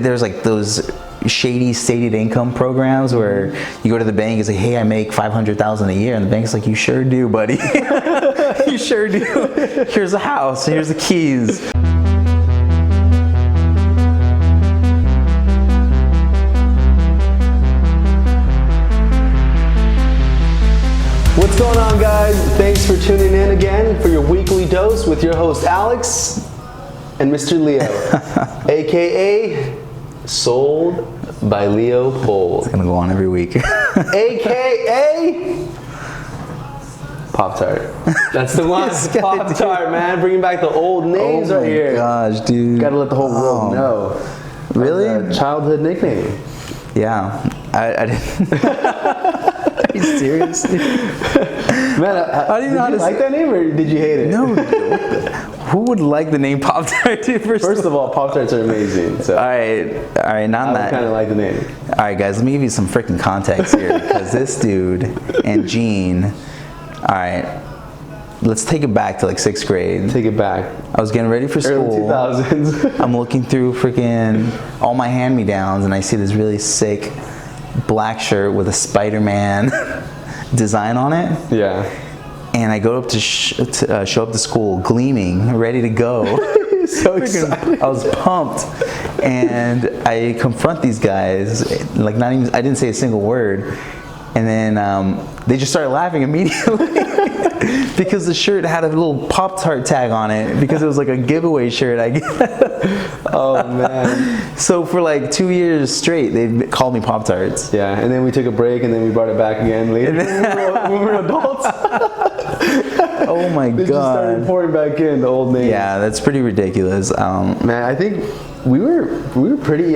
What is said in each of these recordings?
there's like those shady stated income programs where you go to the bank and say, hey, I make $500,000 a year, and the bank's like, you sure do, buddy. You sure do. Here's a house, here's the keys. What's going on, guys? Thanks for tuning in again for your weekly dose with your host Alex and Mr. Leo, aka Sold by Leopold. It's gonna go on every week. aka Pop-Tart. That's the one. Pop-Tart, man. Bringing back the old names right here. Oh my gosh, dude. Gotta let the whole world know. Really? Childhood nickname. Yeah. I didn't. Are you serious? Man, I didn't know how to like that name, or did you hate it? No. Who would like the name Pop-Tart? First of all, Pop-Tarts are amazing. So. All right, not that. I kind of like the name. All right, guys, let me give you some freaking context here, because this dude and Gene. All right, let's take it back to like 6th grade. Take it back. I was getting ready for school. Early 2000s. I'm looking through freaking all my hand-me-downs, and I see this really sick black shirt with a Spider-Man design on it. Yeah. And I go up to show up to school, gleaming, ready to go. So excited. I was pumped, and I confront these guys. Like, not even, I didn't say a single word, and then they just started laughing immediately because the shirt had a little Pop-Tart tag on it because it was like a giveaway shirt, I guess. Oh man. So for like 2 years straight, they called me Pop-Tarts. Yeah, and then we took a break, and then we brought it back again later when we were adults. Oh my They just started god. pouring back in the old names. Yeah, that's pretty ridiculous. Man, I think we were pretty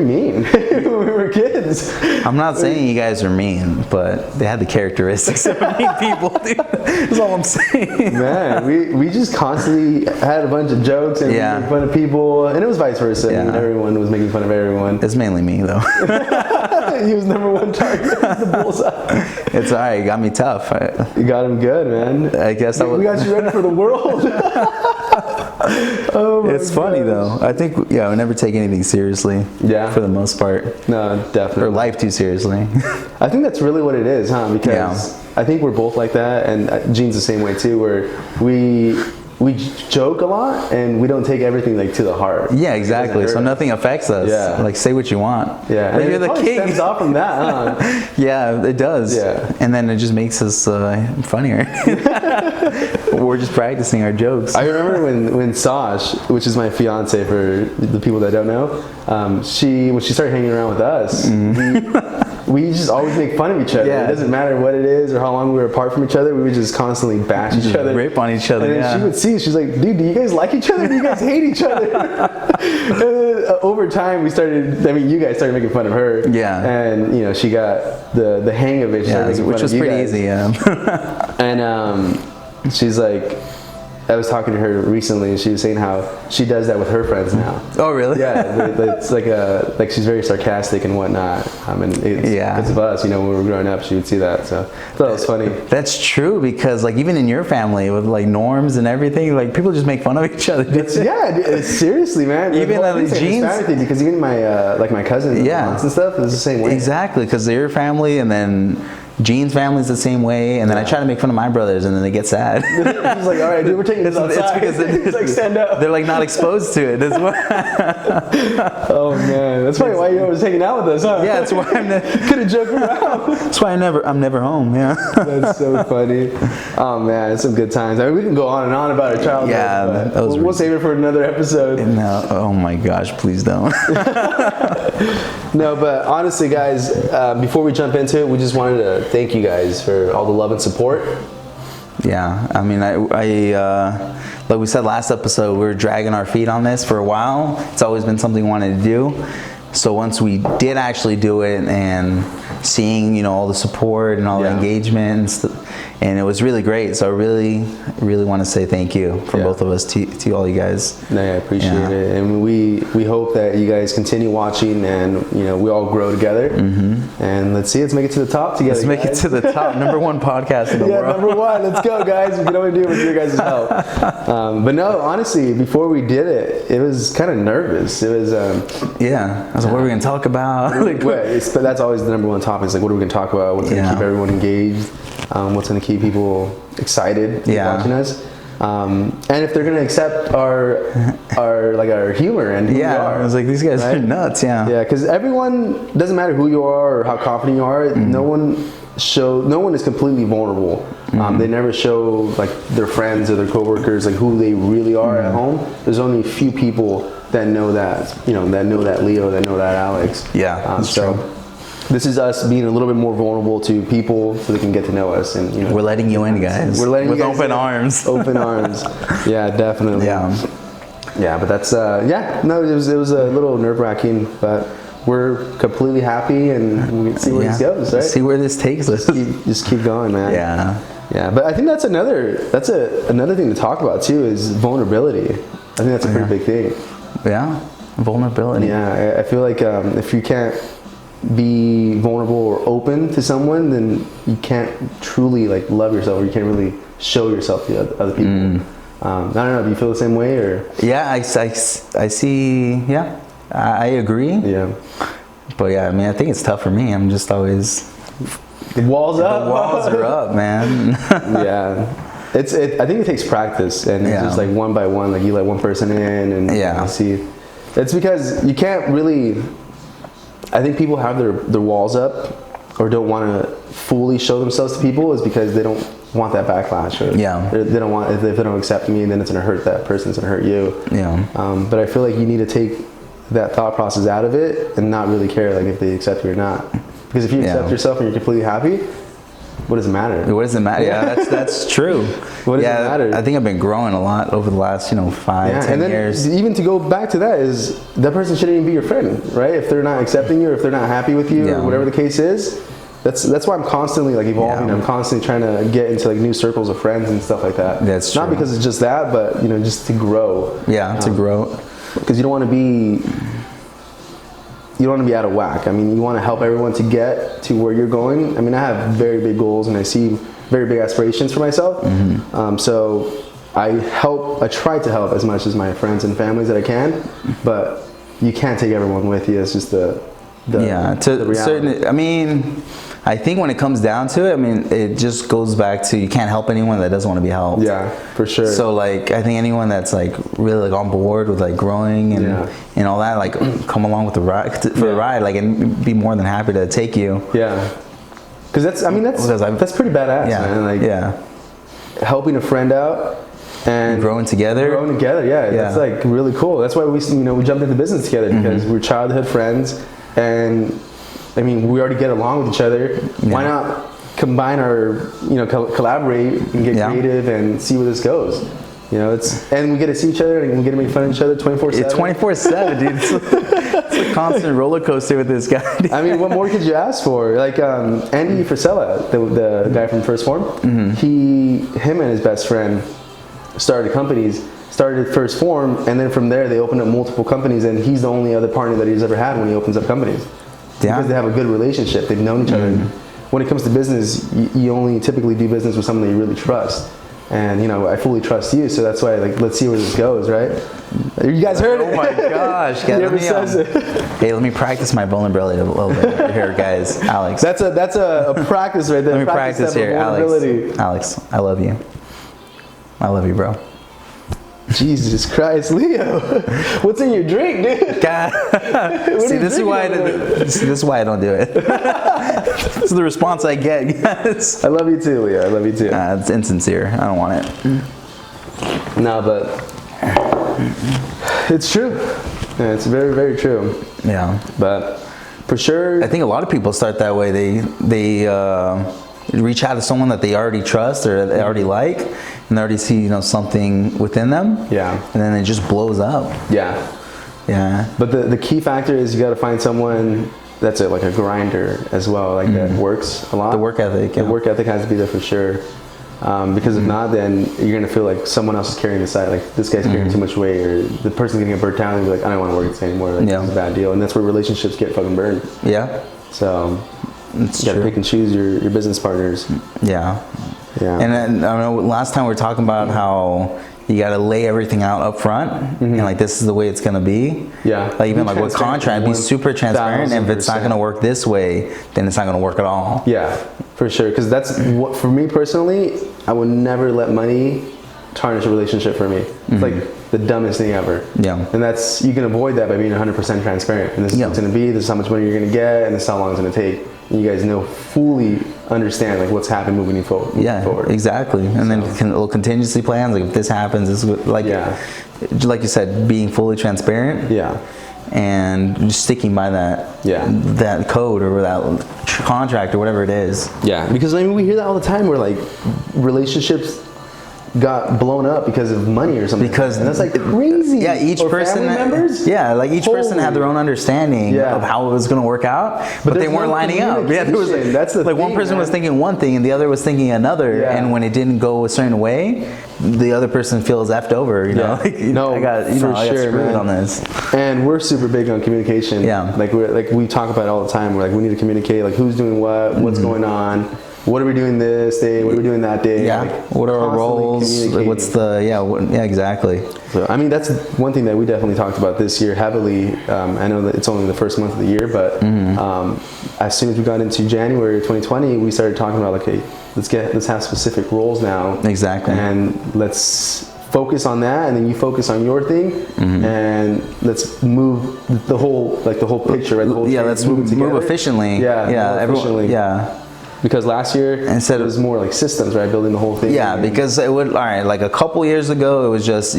mean when we were kids. I'm not saying you guys are mean, but they had the characteristics of mean people, dude. That's all I'm saying. Man, we just constantly had a bunch of jokes and we made fun of people, and it was vice versa. Yeah. I mean, everyone was making fun of everyone. It's mainly me, though. He was #1 target. The bullseye. It's all right. You got me tough. You got him good, man. I guess we got you ready for the world. Oh my It's funny though. I think I never take anything seriously. Yeah. For the most part. No, definitely. Or life too seriously. I think that's really what it is, huh? Because I think we're both like that, and Gene's the same way too, where we joke a lot and we don't take everything like to the heart. Yeah, exactly. So nothing affects us. Yeah. Like, say what you want. Yeah. Like, and you're the king. Stems off from that, huh? Yeah, it does. Yeah. And then it just makes us funnier. We're just practicing our jokes. I remember when Sash, which is my fiance for the people that don't know, when she started hanging around with us, we just always make fun of each other. Yeah. It doesn't matter what it is or how long we were apart from each other. We would just constantly bash each other, rip on each other. And then she would see, she's like, "Dude, do you guys like each other? Do you guys hate each other?" And then, over time, you guys started making fun of her. Yeah. And she got the hang of it. She started making which fun was of you pretty guys. easy. Yeah. And she's like, I was talking to her recently, and she was saying how she does that with her friends now. Oh, really? Yeah, it's like she's very sarcastic and whatnot. And it's because of us, when we were growing up, she would see that. So I thought it was funny. That's true, because like even in your family with like norms and everything, like people just make fun of each other. Seriously, man. Even like the jeans, because even my cousins, and aunts and stuff, it's the same way. Exactly, because they're your family, and then Gene's family's the same way, and then I try to make fun of my brothers, and then they get sad. He's like, "All right, dude, we're taking this outside." It's because He's like, "Stand up." They're like not exposed to it. That's why. Oh man, that's probably why you're always hanging out with us, huh? Yeah, that's why could have joked around. That's why I'm never home. Yeah. That's so funny. Oh man, it's some good times. I mean, we can go on and on about our childhood. Yeah, we'll save it for another episode. No, oh my gosh, please don't. No, but honestly, guys, before we jump into it, we just wanted to thank you guys for all the love and support. Yeah, I mean, I like we said last episode, we were dragging our feet on this for a while. It's always been something we wanted to do. So once we did actually do it, and seeing all the support and all the engagement and it was really great. So I really want to say thank you from both of us to all you guys. No, I appreciate it, and we hope that you guys continue watching, and we all grow together. And let's make it to the top together. Let's make it to the top. Number one podcast in the world. Number one. Let's go, guys. We can only do it with your guys' help. But no, honestly, before we did it, it was kind of nervous. It was I was like, what are we gonna talk about? But that's always the number one topic. It's like, what are we gonna talk about? What's gonna keep everyone engaged? What's gonna keep people excited watching us? And if they're gonna accept our humor and who we are. I was like, these guys are nuts. Yeah, because everyone, doesn't matter who you are or how confident you are, no one is completely vulnerable. They never show like their friends or their coworkers like who they really are at home. There's only a few people that know that, that know that Leo, that know that Alex. Yeah, that's true. This is us being a little bit more vulnerable to people so they can get to know us, and we're letting you in, guys. We're letting with you guys open arms. Open arms. Yeah, definitely. Yeah, but that's no, it was a little nerve-wracking, but we're completely happy, and we can see where this goes, right? See where this takes us. Just keep going, man. Yeah, but I think that's another thing to talk about too, is vulnerability. I think that's a pretty big thing. Yeah, vulnerability. Yeah, I feel like if you can't be vulnerable or open to someone, then you can't truly like love yourself, or you can't really show yourself to other people. I don't know. Do you feel the same way, or? Yeah, I see. Yeah, I agree. Yeah. But I mean, I think it's tough for me. I'm just always the walls up. The walls are up, man. Yeah. I think it takes practice, and it's just like one by one. Like you let one person in, and you see. It's because you can't really. I think people have their walls up, or don't want to fully show themselves to people, is because they don't want that backlash, or they don't want, if they don't accept me, then it's gonna hurt that person, it's gonna hurt you. But I feel like you need to take that thought process out of it and not really care like if they accept you or not, because if you accept yourself and you're completely happy, what does it matter? What does it matter? Yeah, that's true. What does it matter? I think I've been growing a lot over the last 5-10 years. Even to go back to that, is that person shouldn't even be your friend, right? If they're not accepting you, or if they're not happy with you, or whatever the case is. That's why I'm constantly like evolving. I'm constantly trying to get into like new circles of friends and stuff like that. That's true. Not because it's just that, but just to grow. Yeah, to grow. Because you don't want to be out of whack. I mean, you want to help everyone to get to where you're going. I mean, I have very big goals, and I see very big aspirations for myself. So I try to help as much as my friends and families that I can, but you can't take everyone with you. It's just the reality. I mean, I think when it comes down to it, I mean, it just goes back to, you can't help anyone that doesn't want to be helped. Yeah, for sure. So like, I think anyone that's like really like on board with like growing and all that, like come along with the ride for the ride, like, and be more than happy to take you. Yeah, because that's pretty badass, man. Like helping a friend out and growing together. That's like really cool. That's why we jumped into business together, because we're childhood friends, and I mean, we already get along with each other. Why not combine our, collaborate and get creative and see where this goes? And we get to see each other, and we get to make fun of each other 24/7. It's 24/7, dude. It's a constant roller coaster with this guy. I mean, what more could you ask for? Like Andy Frisella, the guy from First Form, him and his best friend started First Form, and then from there they opened up multiple companies, and he's the only other partner that he's ever had when he opens up companies. Because they have a good relationship, they've known each other. When it comes to business, you only typically do business with someone that you really trust. And I fully trust you, so that's why, like, let's see where this goes, right? You guys heard it? Oh my gosh, guys! Hey, let me practice my vulnerability a little bit here, guys. Alex, that's a practice right there. Let me practice here, Alex. I love you. I love you, bro. Jesus Christ, Leo! What's in your drink, dude? God. See, this is why I don't do it. This is the response I get, guys. I love you too, Leo. I love you too. It's insincere. I don't want it. No, but it's true. Yeah, it's very, very true. Yeah. But for sure, I think a lot of people start that way. They reach out to someone that they already trust or they already like, and they already see something within them. Yeah. And then it just blows up. Yeah. Yeah. But the key factor is you got to find someone that's like a grinder as well, like that works a lot. The work ethic. The work ethic has to be there for sure. Because if not, then you're gonna feel like someone else is carrying the side. Like this guy's carrying too much weight, or the person's gonna get burnt down and be like, I don't want to work with this anymore. Like, Yeah. this is a bad deal, and that's where relationships get fucking burned. Yeah. So It's you gotta true. pick and choose your business partners. Yeah. Yeah. And then, I don't know, last time we were talking about how you got to lay everything out up front, and like this is the way it's going to be. Yeah. Like even Be like with transparent, contract, be super transparent. And if it's not 1000%. going to work this way, then it's not going to work at all. Yeah, for sure. Because that's what, for me personally, I would never let money tarnish a relationship for me. It's like the dumbest thing ever. Yeah. And that's, you can avoid that by being 100% transparent. And this is Yeah. what it's going to be, this is how much money you're going to get, and this is how long it's going to take. And you guys know, fully understand like what's happening moving forward. Yeah, exactly. And then little contingency plans, like if this happens, this is what, like, like you said, being fully transparent. Yeah. And just sticking by that, that code or that contract or whatever it is. Yeah, because I mean, we hear that all the time where like relationships got blown up because of money or something. Because and that's like crazy. Yeah, each or person. family members. Yeah, like each person had their own understanding of how it was going to work out, but they weren't lining up. Yeah, there was like, that's the like thing, one person man. was thinking one thing and the other was thinking another, and when it didn't go a certain way, the other person feels effed over. You know, like, no, I got screwed man. on this. And we're super big on communication. Yeah, like we talk about it all the time. We're like, we need to communicate. Like, who's doing what? What's going on? What are we doing this day? What are we doing that day? Yeah. Like, what are our roles? Like, what's the exactly. So I mean, that's one thing that we definitely talked about this year heavily. I know that it's only the first month of the year, but as soon as we got into January 2020, we started talking about like, hey, let's have specific roles now. Exactly. And let's focus on that, and then you focus on your thing, and let's move the whole picture, right? The whole let's move efficiently. Efficiently. Because last year it was more like systems, right? Building the whole thing. Yeah, because it would, like a couple years ago, it was just,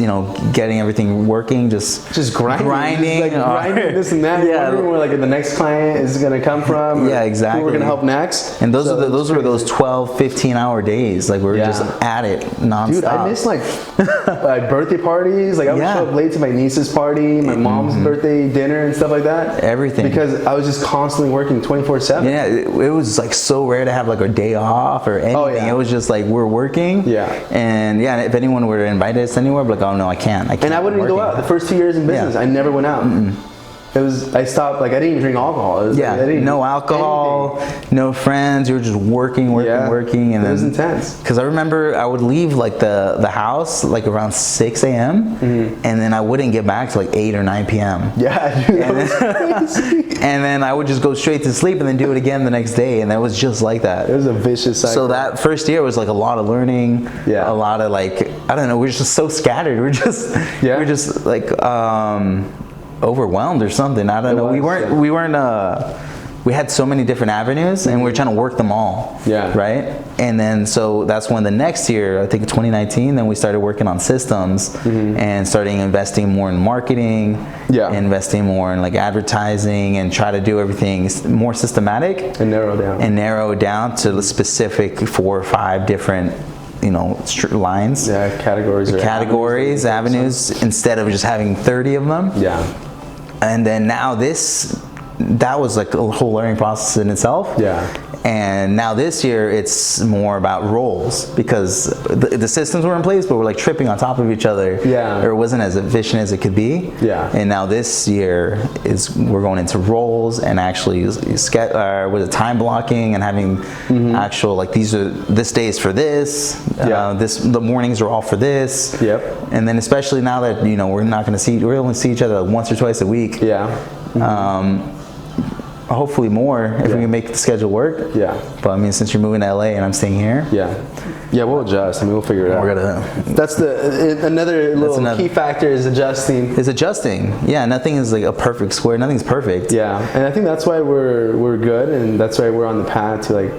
getting everything working, just grinding. Just like grinding this and that. Yeah. Wondering where like the next client is going to come from. Yeah, exactly. Who we're going to help next. And those were those 12, 15-hour days. Like we were just at it nonstop. Dude, I miss like birthday parties. Like I would show up late to my niece's party, my mom's birthday dinner and stuff like that. Everything. Because I was just constantly working 24/7. Yeah, it was like so rare to have like a day off or anything. Oh, yeah. It was just like we're working. Yeah. And if anyone were to invite us anywhere, I'd be like, oh no, I can't. And I wouldn't even go out. The first 2 years in business, I never went out. I stopped, like I didn't even drink alcohol. It was, yeah, like, no alcohol, no friends. You were just working, and it was intense. Because I remember I would leave like the house like around 6 a.m. And then I wouldn't get back to like 8 or 9 p.m. Yeah, dude, that was crazy. And then I would just go straight to sleep and then do it again the next day, and that was just like that. It was a vicious cycle. So that first year was like a lot of learning. Yeah. A lot of like, I don't know, we're just so scattered. We're just like overwhelmed or something. I don't know. We had so many different avenues and we were trying to work them all. Yeah. Right? And then so that's when the next year, I think 2019, then we started working on systems and starting investing more in marketing, investing more in like advertising, and try to do everything more systematic and narrow down to the specific 4 or 5 different lines. Yeah, categories, avenues, instead of just having 30 of them. Yeah. And then now that was like a whole learning process in itself. Yeah. And now this year it's more about roles, because the systems were in place, but we're like tripping on top of each other. Yeah. Or it wasn't as efficient as it could be. Yeah. And now this year we're going into roles and actually with time blocking and having actual like this day is for this. The mornings are all for this. Yep. And then especially now that we only see each other like once or twice a week. Yeah. Hopefully more if we can make the schedule work. Yeah. But I mean, since you're moving to LA and I'm staying here. Yeah. Yeah, we'll adjust. I mean, we'll figure it out. That's another little key factor is adjusting. Is adjusting. Yeah, nothing is like a perfect square. Nothing's perfect. Yeah, and I think that's why we're good, and that's why we're on the path to like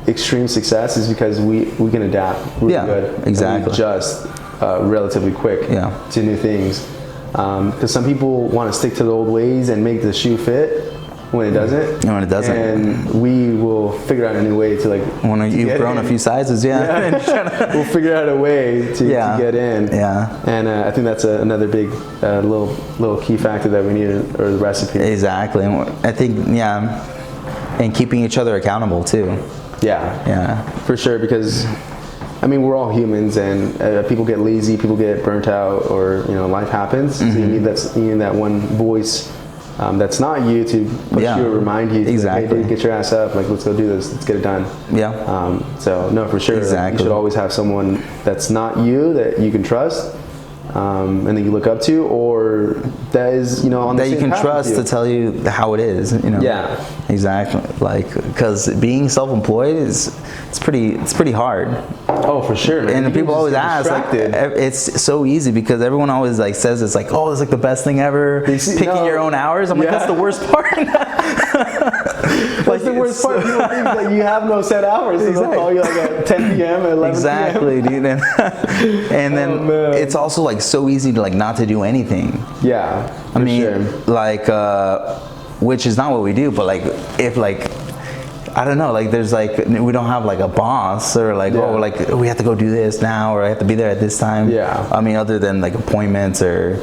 extreme success, is because we can adapt really good. Exactly. And we adjust relatively quick to new things. Because some people want to stick to the old ways and make the shoe fit when it doesn't. And when it doesn't. And we will figure out a new way to like... When you've grown a few sizes, we'll figure out a way to get in. Yeah. And I think that's another big little key factor that we need, or the recipe. Exactly. And I think, and keeping each other accountable too. Yeah. Yeah. For sure, because I mean, we're all humans, and people get lazy, people get burnt out, or life happens. So you need that one voice that's not you to push you or remind you. Exactly. Like, hey, dude, get your ass up. Like, let's go do this. Let's get it done. Yeah. So no, for sure. Exactly. You should always have someone that's not you that you can trust. And that you look up to, or that is, on the that same you can path trust with you. to tell you how it is, Yeah. Exactly. Like, because being self-employed it's pretty hard. Oh, for sure, man. And You people can always just get ask, like, distracted. it's so easy because everyone always like says it's like, oh, it's like the best thing ever. Picking your own hours. I'm like, that's the worst part. That's the worst part. People think that you have no set hours. So they'll call you like at 10 p.m. at 11 Exactly, p.m. dude. And then it's also like so easy to like not to do anything. Yeah, I mean, sure. like, which is not what we do, but like, if like, I don't know, like there's like, we don't have like a boss or like, oh, like we have to go do this now, or I have to be there at this time. Yeah. I mean, other than like appointments or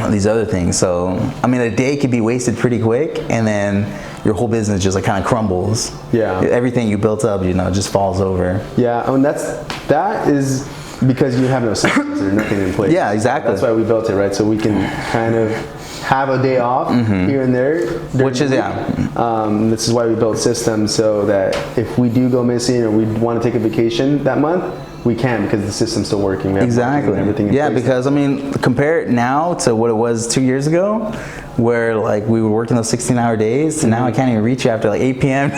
these other things. So, I mean, a day could be wasted pretty quick, and then your whole business just like kind of crumbles. Yeah. Everything you built up, just falls over. Yeah, I mean, that is because you have no systems or nothing in place. Yeah, exactly. That's why we built it, right? So we can kind of have a day off here and there. Which is, this is why we built systems, so that if we do go missing or we want to take a vacation that month, we can, because the system's still working. We have Exactly. everything in place. Because I mean, compare it now to what it was 2 years ago, where like we were working those 16-hour days, and now I can't even reach you after like 8 p.m.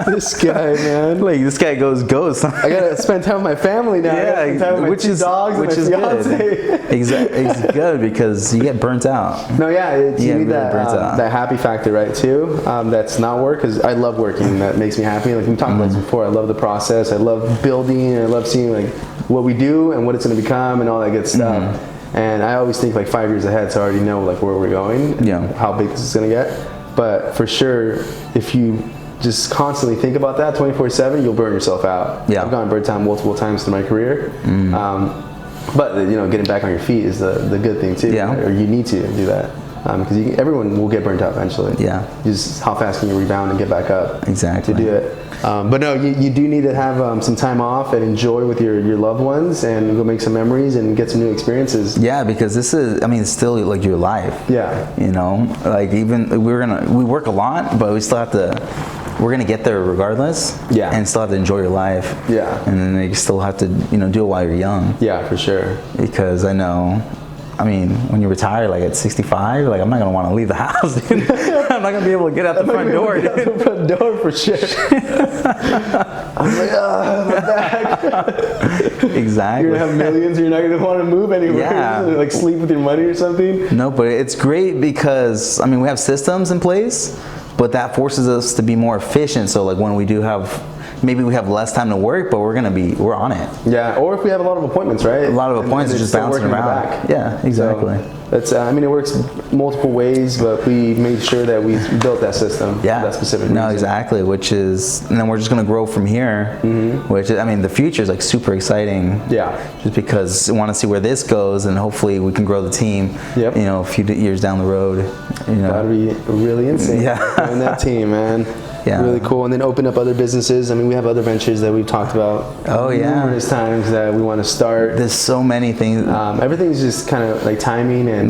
This guy, man. Like, this guy goes ghost. I gotta spend time with my family now. I gotta spend time with my two dogs and my fiance. Good. Exactly, it's good because you get burnt out. No, yeah, you need really that that happy factor, right? Too. That's not work, because I love working. That makes me happy. Like we talked about this before. I love the process. I love building. I love seeing like what we do and what it's going to become and all that good stuff. And I always think like 5 years ahead, so I already know like where we're going, and how big this is going to get. But for sure, if you just constantly think about that 24/7, you'll burn yourself out. Yeah. I've gone burnt out multiple times through my career. But getting back on your feet is the good thing too. Yeah. Or you need to do that, because everyone will get burnt out eventually. Yeah. Just how fast can you rebound and get back up? Exactly. To do it. But no, you do need to have some time off and enjoy with your loved ones, and go make some memories and get some new experiences. Yeah, because this is, I mean, it's still like your life. Yeah. Like even we work a lot, but we still have to. We're gonna get there regardless. Yeah. And still have to enjoy your life. Yeah. And then you still have to, do it while you're young. Yeah, for sure. Because I know, I mean, when you retire, like at 65, like I'm not gonna want to leave the house, dude. I'm not gonna be able to get out the front door, dude. The front door for sure. I'm like, my back. Exactly. You're gonna have millions, and you're not gonna want to move anywhere. Yeah. Like sleep with your money or something. No, but it's great because, I mean, we have systems in place, but that forces us to be more efficient. So like when we do have, maybe we have less time to work, but we're on it. Yeah, or if we have a lot of appointments, right? A lot of appointments are just bouncing around. Yeah, exactly. So that's, I mean, it works multiple ways, but we made sure that we built that system. Yeah. For that specific reason. No, exactly. Which is, and then we're just going to grow from here. Which, I mean, the future is like super exciting. Yeah. Just because I want to see where this goes, and hopefully we can grow the team. Yep. A few years down the road. That'd be really insane. Yeah. Growing that team, man. Yeah. Really cool. And then open up other businesses. I mean, we have other ventures that we've talked about numerous times that we want to start. There's so many things. Everything's just kind of like timing and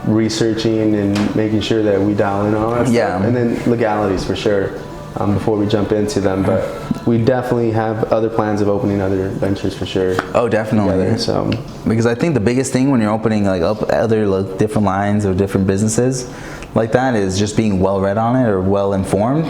researching and making sure that we dial in on all that stuff. And then legalities for sure before we jump into them. But we definitely have other plans of opening other ventures for sure. Oh, definitely. Together, so. Because I think the biggest thing when you're opening like up other like, different lines or different businesses like that is just being well read on it or well informed.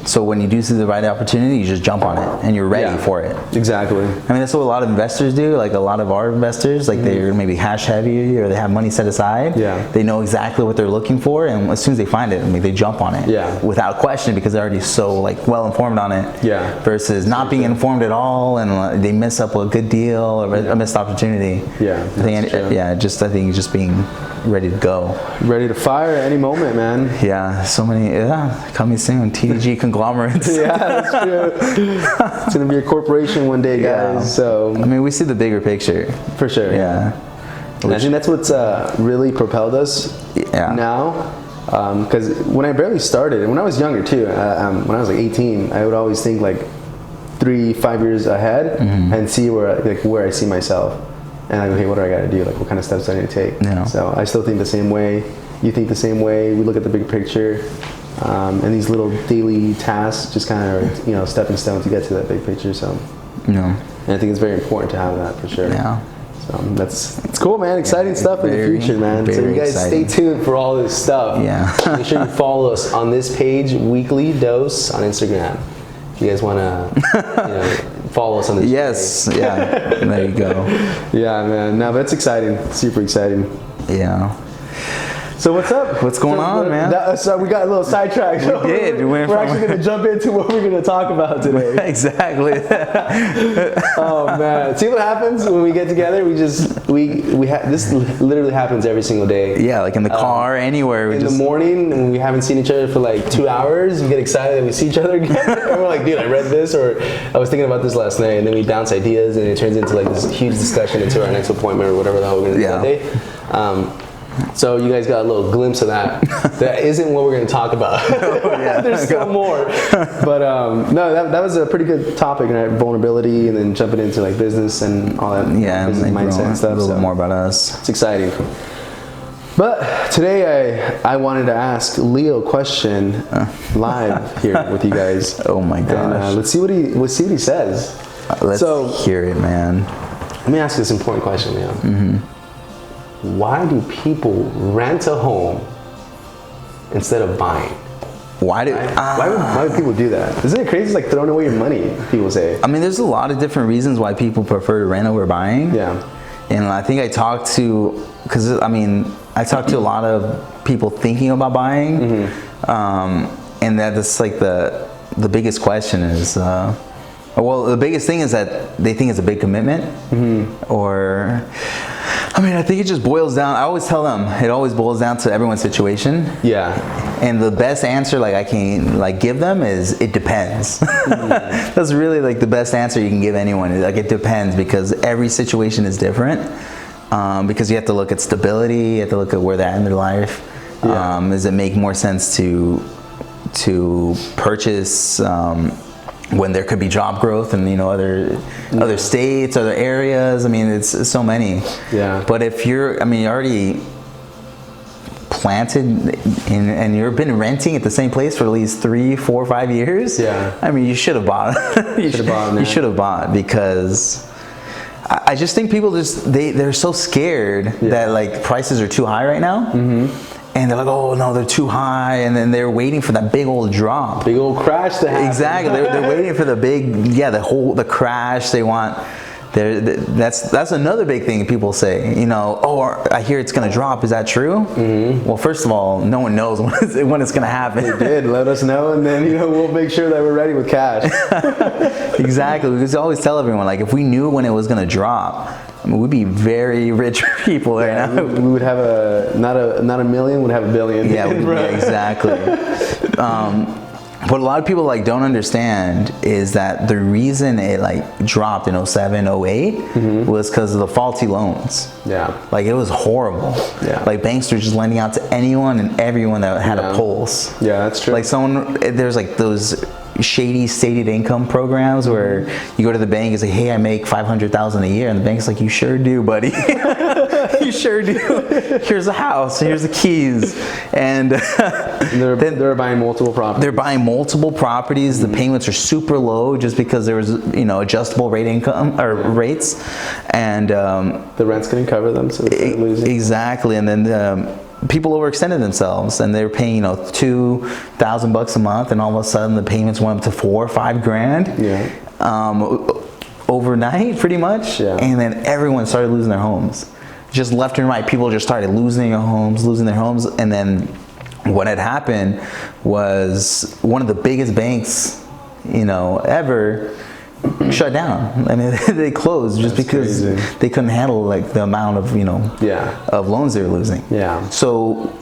So when you do see the right opportunity, you just jump on it and you're ready for it. Exactly. I mean, that's what a lot of investors do. Like a lot of our investors, like they're maybe hash heavy or they have money set aside. Yeah. They know exactly what they're looking for, and as soon as they find it, I mean, they jump on it. Yeah. Without question, because they're already so like well informed on it. Yeah. Versus not being informed at all, and they miss up a good deal or a missed opportunity. Yeah. I think just being ready to go. Ready to fire at any moment, man. Yeah. So many. Yeah. Coming soon. TDG conglomerates. Yeah, that's true. It's gonna be a corporation one day, guys. Yeah. So I mean, we see the bigger picture. For sure. Yeah. And I think that's what's really propelled us now. Because when I barely started, and when I was younger too, when I was like 18, I would always think like, 3-5 years ahead and see where I see myself. And I go, hey, what do I got to do? Like, what kind of steps do I need to take? Yeah. So I still think the same way. You think the same way. We look at the big picture. And these little daily tasks just kind of, you know, stepping stone to get to that big picture. So, Yeah. and I think it's very important to have that for sure. Yeah. So it's cool, man. Exciting stuff in the future, man. So you guys stay tuned for all this stuff. Yeah. Make sure you follow us on this page, WeeklyDOS on Instagram. If you guys want to, follow us on this. Yes. Yeah. There you go. Yeah, man. No, but it's exciting. Super exciting. Yeah. So what's up? What's going on, man? So we got a little sidetracked. We did. We're actually going to jump into what we're going to talk about today. Exactly. Oh man! See what happens when we get together? This literally happens every single day. Yeah, like in the car, anywhere. In the morning, when we haven't seen each other for like 2 hours, we get excited that we see each other again. And we're like, dude, I read this, or I was thinking about this last night, and then we bounce ideas, and it turns into like this huge discussion into our next appointment or whatever the hell we're going to do that day. So you guys got a little glimpse of that. That isn't what we're going to talk about. There's still more. But no, that was a pretty good topic, right? Vulnerability, and then jumping into like business and all that. Yeah, business mindset and stuff. A little more about us. It's exciting. But today I wanted to ask Leo a question live here with you guys. Oh my gosh! And, let's see what he says. Let's hear it, man. Let me ask you this important question, Leo. Why do people rent a home instead of buying? Why would people do that? Isn't it crazy? It's like throwing away your money, people say. I mean, there's a lot of different reasons why people prefer to rent over buying. Yeah. And I think I talked to a lot of people thinking about buying. And that's like the biggest question is, the biggest thing is that they think it's a big commitment. I think it just boils down. I always tell them it always boils down to everyone's situation. Yeah. And the best answer I can give them is it depends. That's really the best answer you can give anyone. It depends, because every situation is different. Because you have to look at stability, you have to look at where they're at in their life. Yeah. Does it make more sense to purchase when there could be job growth in other states, other areas? I mean, it's so many. Yeah. But if you're already planted and you've been renting at the same place for at least 3, 4, 5 years. Yeah. You should have bought. You should have bought, because I just think people they're so scared that prices are too high right now. And they're like, oh no, they're too high, and then they're waiting for that big old drop, big old crash to happen. Exactly, they're waiting for the big, the crash. They want. That's another big thing people say. I hear it's gonna drop. Is that true? Well, first of all, no one knows when it's gonna happen. They did let us know, and then we'll make sure that we're ready with cash. Exactly, because I always tell everyone, if we knew when it was gonna drop, we'd be very rich people right now. We would have not a million, we'd have a billion. Yeah, exactly. What a lot of people don't understand is that the reason it dropped in 07, 08 was because of the faulty loans. Yeah. It was horrible. Yeah. Banks were just lending out to anyone and everyone that had a pulse. Yeah, that's true. There's those shady stated income programs where you go to the bank and say, hey, I make $500,000 a year, and the bank's like, you sure do, buddy. You sure do. Here's a house, here's the keys. And they're buying multiple properties. They're buying multiple properties. The payments are super low just because there was adjustable rate income or rates, and the rent's going to cover them, so they're losing. Exactly. And then people overextended themselves, and they were paying $2,000 a month, and all of a sudden the payments went up to $4,000 or $5,000. Yeah. Overnight, pretty much. Yeah. And then everyone started losing their homes, just left and right. People just started losing their homes, and then what had happened was one of the biggest banks, ever, shut down. They closed just because they couldn't handle the amount of of loans they were losing. Yeah. So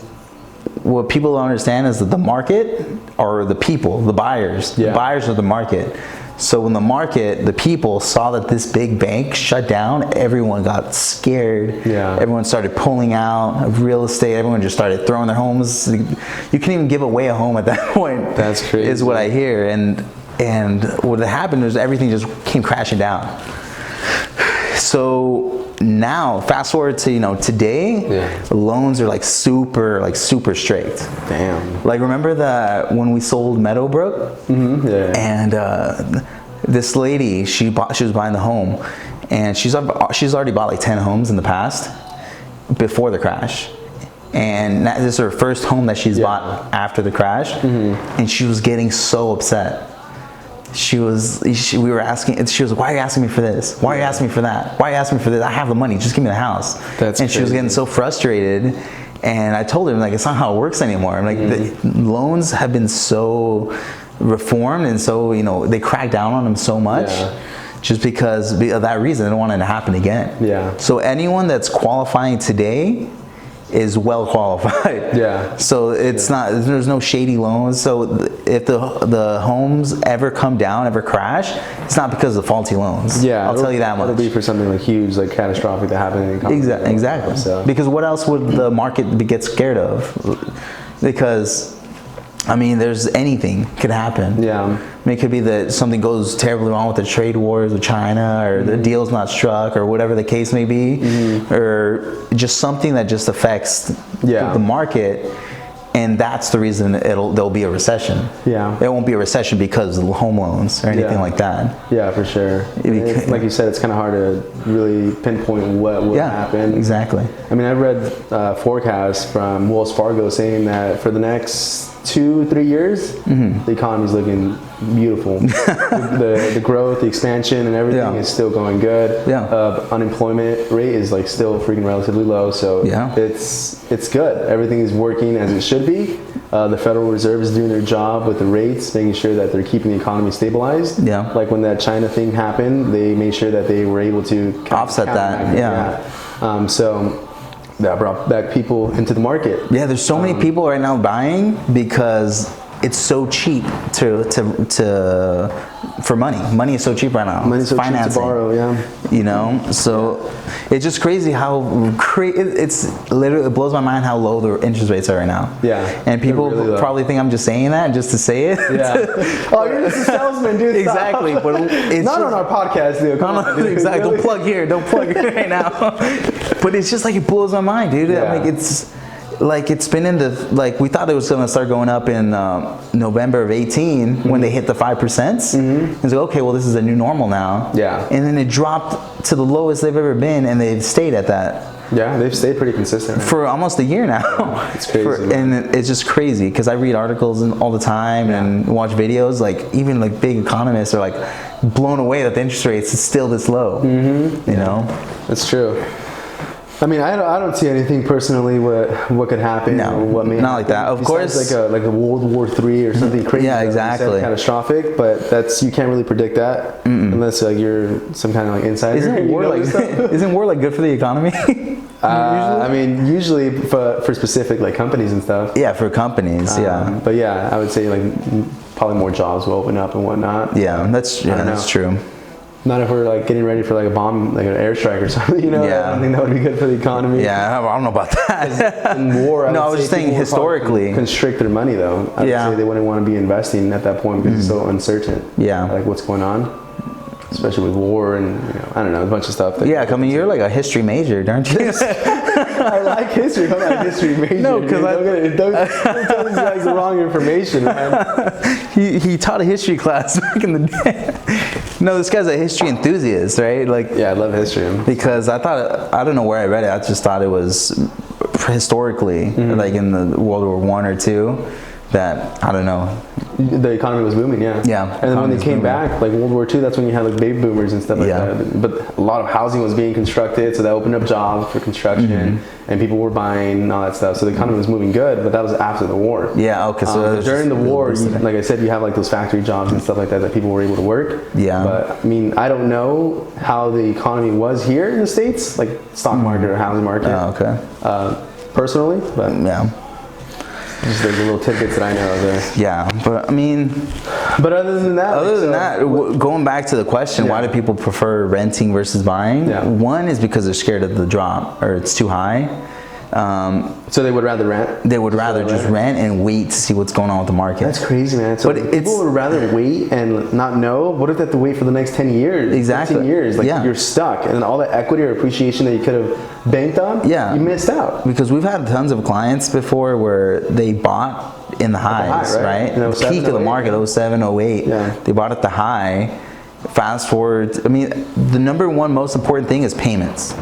what people don't understand is that the market are the people, the buyers. The buyers are the market. So when the people saw that this big bank shut down, everyone got scared. Yeah. Everyone started pulling out of real estate. Everyone just started throwing their homes. You couldn't even give away a home at that point. That's crazy. Is what I hear. And And what happened was everything just came crashing down. So now, fast forward to today, loans are like super strict. Damn. Like, remember when we sold Meadowbrook? And this lady, she was buying the home, and she's already bought like 10 homes in the past before the crash. And this is her first home that she's bought after the crash, and she was getting so upset. We were asking, she was like, why are you asking me for this? Why are you asking me for that? Why are you asking me for this? I have the money, just give me the house. And she was getting so frustrated, and I told her, like, it's not how it works anymore. I'm like, the loans have been so reformed, and so, they crack down on them so much. Just because of that reason, they don't want it to happen again. So anyone that's qualifying today is well qualified. So it's not, there's no shady loans. So if the homes ever come down, ever crash, it's not because of faulty loans. I'll tell you that much. It'll be for something like huge, like catastrophic that happened in the economy. Exactly. So. Because what else would the market get scared of? Because, I mean, there's anything could happen. I mean, it could be that something goes terribly wrong with the trade wars with China, or the deal's not struck, or whatever the case may be, or just something that just affects the market, and that's the reason there'll be a recession. It won't be a recession because of home loans or anything like that. For sure. Like you said, it's kind of hard to really pinpoint what will happen. Exactly. I mean, I read forecasts from Wells Fargo saying that for the next 2-3 years, the economy's looking beautiful. the growth, the expansion, and everything is still going good. Unemployment rate is like still freaking relatively low, so it's good. Everything is working as it should be. The Federal Reserve is doing their job with the rates, making sure that they're keeping the economy stabilized. Like when that China thing happened, they made sure that they were able to offset that. So that brought back people into the market. There's so many people right now buying because it's so cheap for money. Money is so cheap right now. Money's so financing, cheap to borrow, So it's just crazy how it's literally, it blows my mind how low the interest rates are right now. And people really probably think I'm just saying that just to say it. Oh, you're just a salesman, dude. Exactly, but it's not on our podcast, dude. Exactly. Don't plug here. Don't plug it right now. But it's just like, it blows my mind, dude. Like it's been in the, like, we thought it was going to start going up in November of 18 when they hit the 5%. It's like, okay, well, this is a new normal now. And then it dropped to the lowest they've ever been, and they've stayed at that. They've stayed pretty consistent. Right? For almost a year now. It's crazy. And it's just crazy because I read articles all the time and watch videos. Like, even like big economists are like blown away that the interest rates is still this low. You know? That's true. I mean, I don't see anything personally what could happen. No, or what may not happen. like that. Of Besides course, like a World War III or something crazy. Exactly. Catastrophic, but you can't really predict that unless like you're some kind of like insider. Isn't war like good for the economy? I mean, usually for specific like companies and stuff. For companies. But I would say like probably more jobs will open up and whatnot. That's true. Not if we're like getting ready for like a bomb, like an airstrike or something, I don't think that would be good for the economy. I don't know about that. In war, I was just saying historically. Constrict their money though. I would say they wouldn't want to be investing at that point because it's so uncertain. Like what's going on. Especially with war and, I don't know, a bunch of stuff. I mean, you're like a history major, aren't you? I like history. I'm not a history major. No, because don't tell these guys the wrong information, man. He taught a history class back in the day. No, this guy's a history enthusiast, right? Like, I love history. Because I don't know where I read it. I just thought it was historically, like in the World War I or II, that, I don't know. The economy was booming, And then when they came back, like World War II, that's when you had like baby boomers and stuff like that. But a lot of housing was being constructed, so that opened up jobs for construction, and people were buying and all that stuff. So the economy was moving good, but that was after the war. So during the war, like I said, you have like those factory jobs and stuff like that people were able to work. But I mean, I don't know how the economy was here in the States, like stock market or housing market. Personally, but just like the little tidbits that I know of there. But I mean, but other than that, going back to the question, why do people prefer renting versus buying? One is because they're scared of the drop, or it's too high. So they would rather rent? They would rather just rent and wait to see what's going on with the market. That's crazy, man. So people would rather wait and not know. What if they have to wait for the next 10 years? Exactly. 15 years. Like you're stuck. And all that equity or appreciation that you could have banked on, you missed out. Because we've had tons of clients before where they bought in the highs, right? The peak of the market, 07, 08. They bought at the high. Fast forward, I mean, the number one most important thing is payments.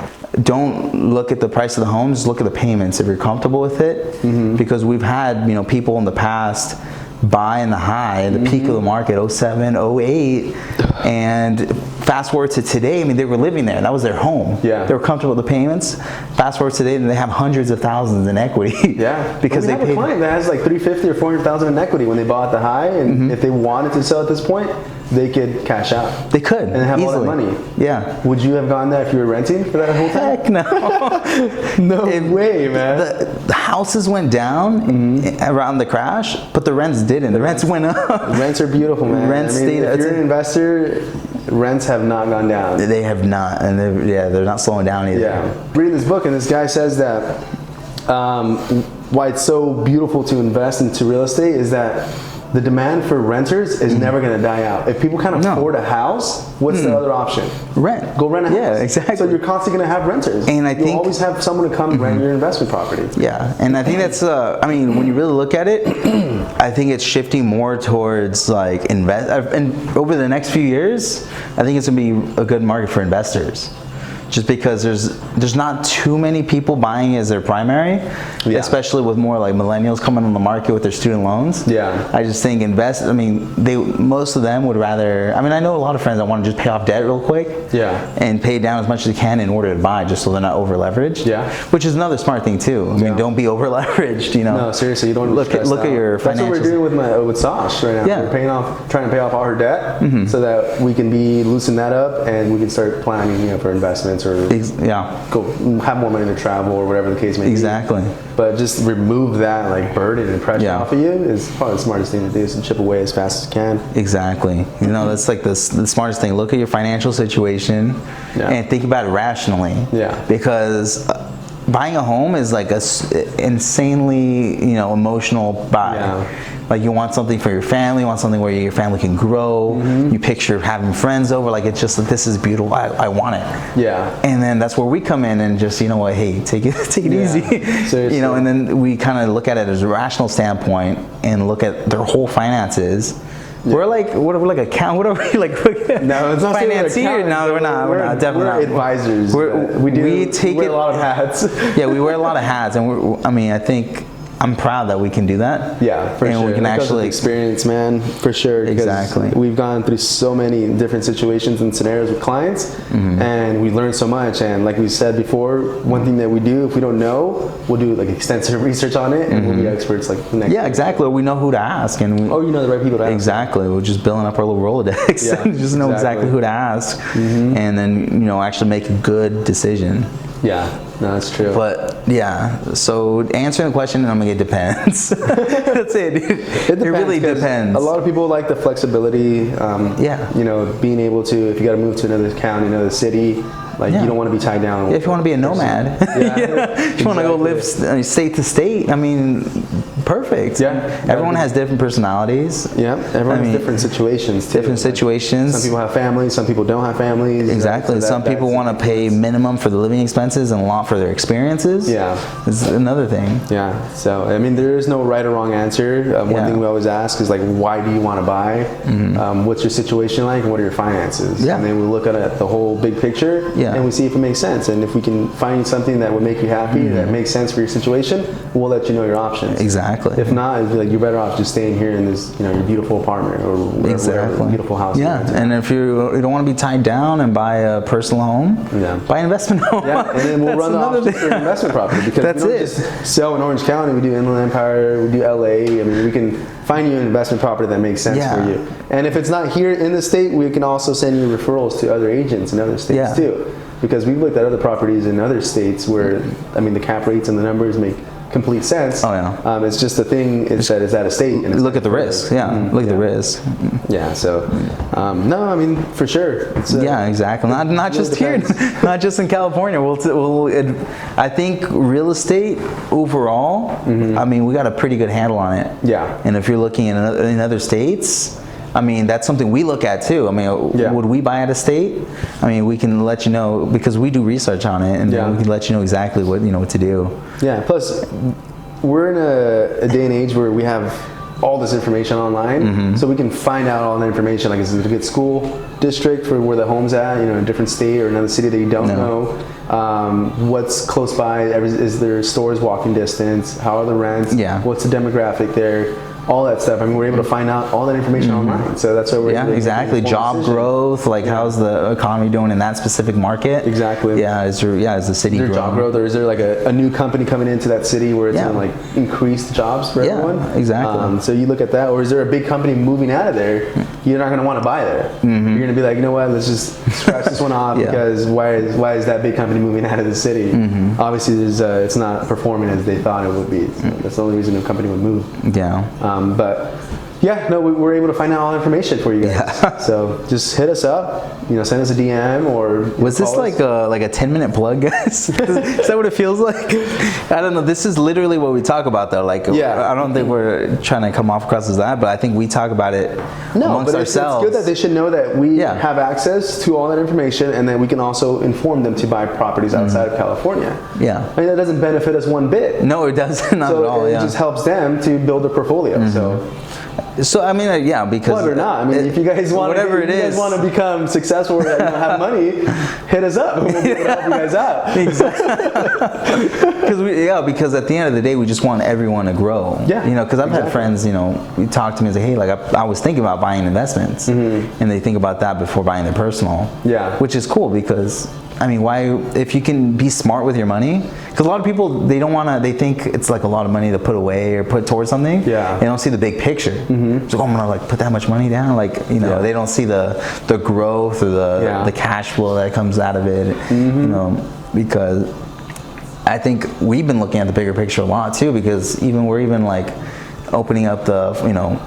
Don't look at the price of the home, just look at the payments if you're comfortable with it. Because we've had, people in the past buy in the high, the peak of the market, 07, 08, and fast forward to today, I mean, they were living there. That was their home. They were comfortable with the payments. Fast forward to today, and they have hundreds of thousands in equity. Because they have a client that has like $350,000 or $400,000 in equity when they bought at the high, and if they wanted to sell at this point, they could cash out. They could. And have easily. all that money. Would you have gone there if you were renting for that whole time? Heck no. No way, man. The houses went down around the crash, but the rents didn't. The rents went up. Rents are beautiful, man. Rents stayed. If you're an investor, rents have not gone down. They have not, and they're not slowing down either. Reading this book, and this guy says that why it's so beautiful to invest into real estate is that the demand for renters is never going to die out. If people can't afford a house, what's the other option? Rent. Go rent a house. Yeah, exactly. So you're constantly going to have renters. And You'll always have someone to come rent your investment property. Yeah, and I think that's, when you really look at it, I think it's shifting more towards like invest. And over the next few years, I think it's going to be a good market for investors. Just because there's not too many people buying as their primary, especially with more like millennials coming on the market with their student loans. I just think most of them would rather, I know a lot of friends that want to just pay off debt real quick and pay down as much as they can in order to buy, just so they're not over leveraged. Which is another smart thing too. I mean, don't be over leveraged, No, seriously, you don't look at your financials. That's what we're doing with Sash right now. We're trying to pay off all her debt so that we can loosen that up and we can start planning for investments or go have more money to travel or whatever the case may be. But just remove that like burden and pressure off of you is probably the smartest thing to do. So chip away as fast as you can. That's like the smartest thing. Look at your financial situation and think about it rationally. Because buying a home is like a insanely emotional buy. Like you want something for your family, you want something where your family can grow. You picture having friends over, like it's just like, this is beautiful. I want it. And then that's where we come in and just hey, take it easy. And then we kind of look at it as a rational standpoint and look at their whole finances. We're like account. What are we like? No, it's not financier. No, we're not. We're definitely not. Advisors. We wear a lot of hats. We wear a lot of hats, and I think I'm proud that we can do that. For and sure. we can actually experience, man, for sure. Exactly. We've gone through so many different situations and scenarios with clients, and we learned so much. And like we said before, one thing that we do, if we don't know, we'll do like extensive research on it, and we'll be experts like the next. Exactly. We know who to ask, and you know the right people to ask. Exactly. We're just building up our little Rolodex, and just know exactly who to ask, and then actually make a good decision. No, that's true. But so answering the question, it depends. That's it. It really depends. A lot of people like the flexibility. Being able to, if you got to move to another county, another city, you don't want to be tied down. If you want to be a nomad, if you want to go live state to state, perfect. Everyone has different personalities. Everyone has different situations too. Different situations. Some people have families, some people don't have families. Exactly. So some people want to pay minimum for the living expenses and a lot for their experiences. This is another thing. So there is no right or wrong answer. One thing we always ask is why do you want to buy? What's your situation like, and what are your finances? And then we look at the whole big picture. And we see if it makes sense. And if we can find something that would make you happy, that makes sense for your situation, we'll let you know your options. If not, it'd be you're better off just staying here in this, your beautiful apartment or whatever beautiful house. And if you don't want to be tied down and buy a personal home, buy an investment home. And then we'll run the options for an investment property because we don't just sell in Orange County. We do Inland Empire, we do LA. We can find you an investment property that makes sense for you. And if it's not here in the state, we can also send you referrals to other agents in other states too. Because we've looked at other properties in other states where, the cap rates and the numbers make complete sense. Oh, yeah. It's just the thing is that it's out of state. And it's Look at the risk. Yeah, look at the risk. Yeah. So, no, I mean, for sure. It's, yeah, exactly. Not just here, not just in California. I think real estate overall, I mean, we got a pretty good handle on it. Yeah. And if you're looking in other states, I mean, that's something we look at too. I mean, would we buy out of state? I mean, we can let you know because we do research on it, and then we can let you know exactly what to do. Yeah. Plus, we're in a day and age where we have all this information online, so we can find out all the information. Like, is it a good school district for where the home's at? In a different state or another city that you don't know. What's close by? Is there stores walking distance? How are the rents? Yeah. What's the demographic there? All that stuff. I mean, we're able to find out all that information online. So that's why we're exactly. Job growth, like how's the economy doing in that specific market? Exactly. Yeah, is the city growing? Job growth, or is there like a new company coming into that city where it's going to like increase the jobs for everyone? Exactly. So you look at that, or is there a big company moving out of there? You're not going to want to buy there. You're going to be like, you know what? Let's just scratch this one off because why is that big company moving out of the city? Obviously, it's not performing as they thought it would be. So that's the only reason a company would move. Yeah. But yeah, no, we're able to find out all the information for you guys. Yeah. So just hit us up, send us a DM or. Was this like a 10-minute plug, guys? Is that what it feels like? I don't know. This is literally what we talk about, though. Like, I don't think we're trying to come off across as that, but I think we talk about it amongst ourselves. It's good that they should know that we have access to all that information, and that we can also inform them to buy properties outside of California. Yeah. I mean, that doesn't benefit us one bit. No, it doesn't. Not at all. It just helps them to build a portfolio. So I mean, because plug or not, I mean, if you guys want to become successful or have money, hit us up. We'll be able to help you guys out. Exactly. Because at the end of the day, we just want everyone to grow. Yeah. Because I've had friends, you talk to me and say, hey, like I was thinking about buying investments, and they think about that before buying their personal. Yeah. Which is cool because. I mean, why, if you can be smart with your money, because a lot of people, they think it's like a lot of money to put away or put towards something. Yeah. They don't see the big picture. So I'm gonna like put that much money down. Like, they don't see the growth or the cash flow that comes out of it. Because I think we've been looking at the bigger picture a lot too, because we're even like opening up the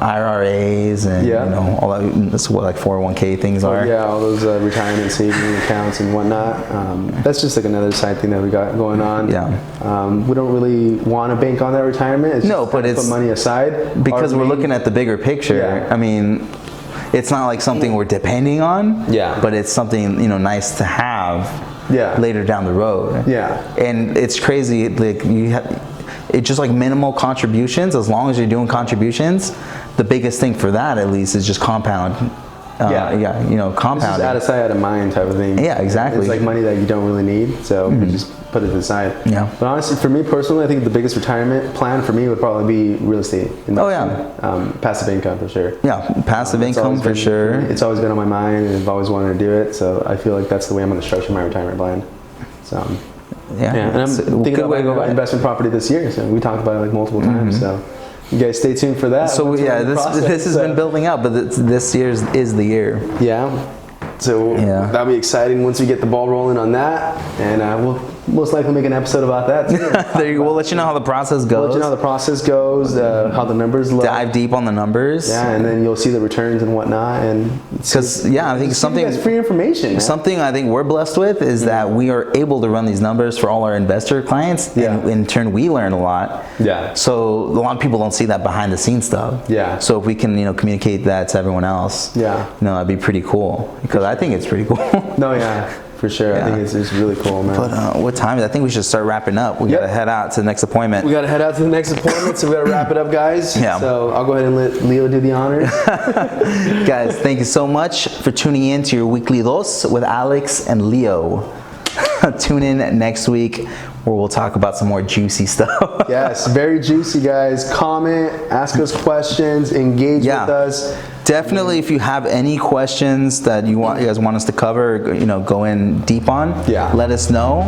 IRAs and all that. That's what like 401k things are. Yeah, all those retirement saving accounts and whatnot. That's just like another side thing that we got going on. Yeah. We don't really want to bank on that retirement. It's but it's put money aside because we're looking at the bigger picture. Yeah. I mean, it's not like something we're depending on. Yeah. But it's something nice to have. Yeah. Later down the road. Yeah. And it's crazy. Like it's just like minimal contributions. As long as you're doing contributions, the biggest thing for that at least is just compound. Compound. It's just out of sight, out of mind type of thing. Yeah, exactly. It's like money that you don't really need, so you just put it aside. Yeah. But honestly, for me personally, I think the biggest retirement plan for me would probably be real estate investing. Oh yeah. Passive income for sure. Yeah, passive income for sure. It's always been on my mind, and I've always wanted to do it. So I feel like that's the way I'm going to structure my retirement plan. So. Yeah, and I'm thinking about investment property this year. So we talked about it like multiple times. So you guys stay tuned for that. So this has been building up, but this year is the year. Yeah. So that'll be exciting once we get the ball rolling on that, and we'll most likely make an episode about that too. There you go. We'll let you know how the process goes. We'll let you know how the process goes, how the numbers look. Dive deep on the numbers. Yeah, and then you'll see the returns and whatnot. And because I think that's free information. Man. Something I think we're blessed with is that we are able to run these numbers for all our investor clients, and in turn we learn a lot. Yeah. So a lot of people don't see that behind the scenes stuff. Yeah. So if we can communicate that to everyone else, that'd be pretty cool. Because I think it's pretty cool. No, yeah. For sure. Yeah. I think it's really cool, man. But what time is it? I think we should start wrapping up. We got to head out to the next appointment. We got to head out to the next appointment, so we got to wrap it up, guys. Yeah. So I'll go ahead and let Leo do the honors. Guys, thank you so much for tuning in to your Weekly Dos with Alex and Leo. Tune in next week where we'll talk about some more juicy stuff. Yes, very juicy, guys. Comment, ask us questions, engage with us. Definitely, if you have any questions that you guys want us to cover, go in deep on, let us know,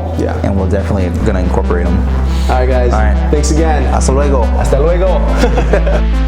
and we'll definitely gonna incorporate them. All right, guys. All right. Thanks again. Hasta luego. Hasta luego.